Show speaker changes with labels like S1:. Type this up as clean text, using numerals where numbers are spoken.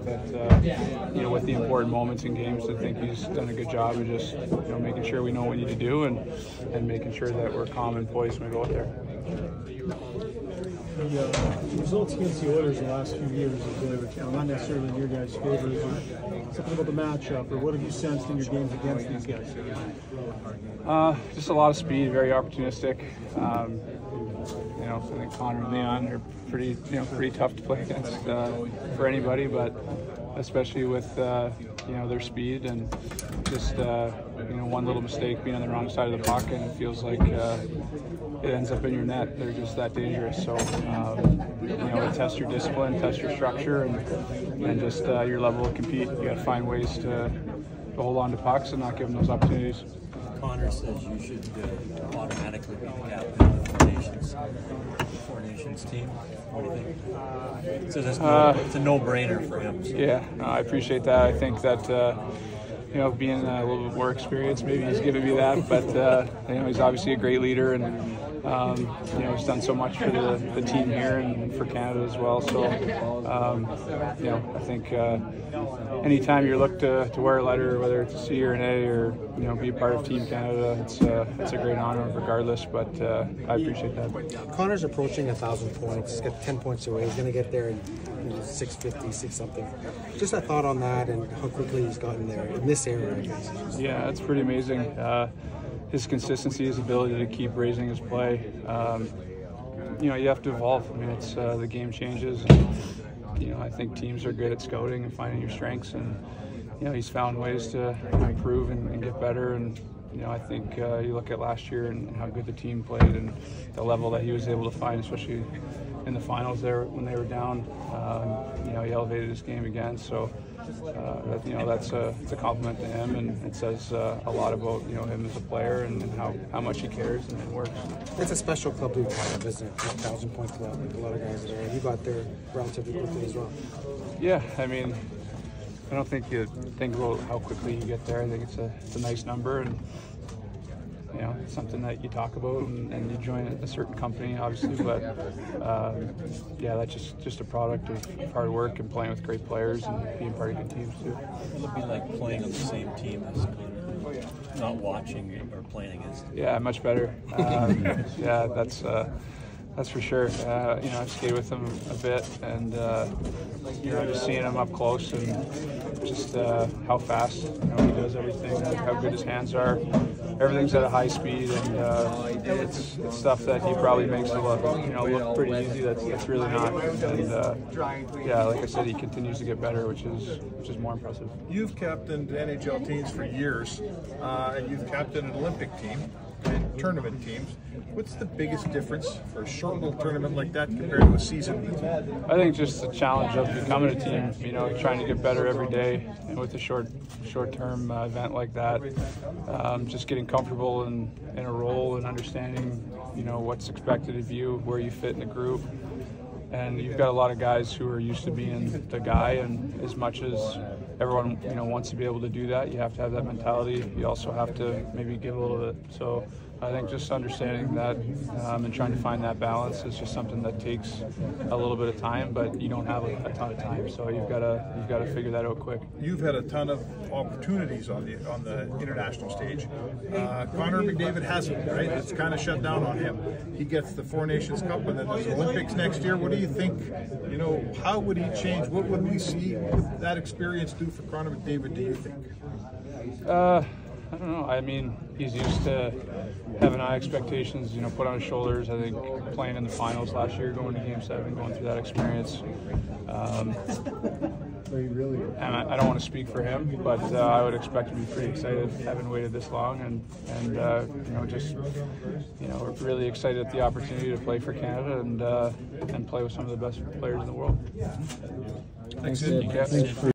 S1: That with the important moments in games, I think he's done a good job of just making sure we know what we need to do and making sure that we're calm and poised when we go out there.
S2: The results against the Oilers in the last few years have been not necessarily in your guys' favor, but something about the matchup, or what have you sensed in your games against these guys?
S1: Just a lot of speed, very opportunistic. I think Connor and Leon are pretty tough to play against for anybody, but especially with their speed and just one little mistake being on the wrong side of the puck and it feels like it ends up in your net. They're just that dangerous. So test your discipline, test your structure, and just your level of compete. You got to find ways to hold on to pucks and not give them those opportunities.
S3: Connor says you should automatically be the captain of the Four Nations team. What do you think? So it's a no-brainer for him. So.
S1: Yeah, I appreciate that. I think that being a little bit more experienced, maybe he's giving me that. But he's obviously a great leader, and he's done so much for the team here and for Canada as well. So I think anytime you're looked to wear a letter, whether it's a C or an A, or be a part of Team Canada, it's a great honor regardless. But I appreciate that.
S4: Connor's approaching 1,000 points. He's got 10 points away. He's going to get there in 650, 6 something. Just a thought on that and how quickly he's gotten there in this area, I guess.
S1: Yeah, it's pretty amazing. His consistency, his ability to keep raising his play. You have to evolve. I mean, it's the game changes. I think teams are good at scouting and finding your strengths, and he's found ways to improve and get better. And I think you look at last year and how good the team played and the level that he was able to find, especially in the finals there when they were down. He elevated his game again. So it's a compliment to him, and it says a lot about him as a player and how much he cares and works.
S4: It's a special club to be part of, isn't it? 1,000-point club, like a lot of guys there. You got there relatively quickly as well.
S1: Yeah, I mean, I don't think you think about how quickly you get there. I think it's a nice number, and it's something that you talk about and you join a certain company, obviously. But that's just a product of hard work and playing with great players and being part of good teams too.
S3: It'll be like playing on the same team as Connor, not watching or playing against.
S1: Yeah, much better. Yeah, that's for sure. I've skated with him a bit, and just seeing him up close and just how fast he does everything, how good his hands are. Everything's at a high speed, and it's stuff that he probably makes it look pretty easy. That's really not. And like I said, he continues to get better, which is more impressive.
S5: You've captained NHL teams for years, and you've captained an Olympic team and tournament teams. What's the biggest difference for a short little tournament like that compared to a season?
S1: I think just the challenge of becoming a team, trying to get better every day, and with a short-term event like that, just getting comfortable in a role and understanding, what's expected of you, where you fit in the group. And you've got a lot of guys who are used to being the guy, and as much as everyone wants to be able to do that, you have to have that mentality. You also have to maybe give a little bit. So I think just understanding that and trying to find that balance is just something that takes a little bit of time, but you don't have a ton of time, so you've got to figure that out quick.
S5: You've had a ton of opportunities on the international stage. Connor McDavid hasn't, right? It's kind of shut down on him. He gets the Four Nations Cup and then there's the Olympics next year. What do you think? How would he change? What would we see that experience do for Connor McDavid, do you think?
S1: I don't know. I mean, he's used to having high expectations, put on his shoulders. I think playing in the finals last year, going to Game 7, going through that experience. And I don't want to speak for him, but I would expect him to be pretty excited, having waited this long, and we're really excited at the opportunity to play for Canada and play with some of the best players in the world.
S5: Thanks, Sidney.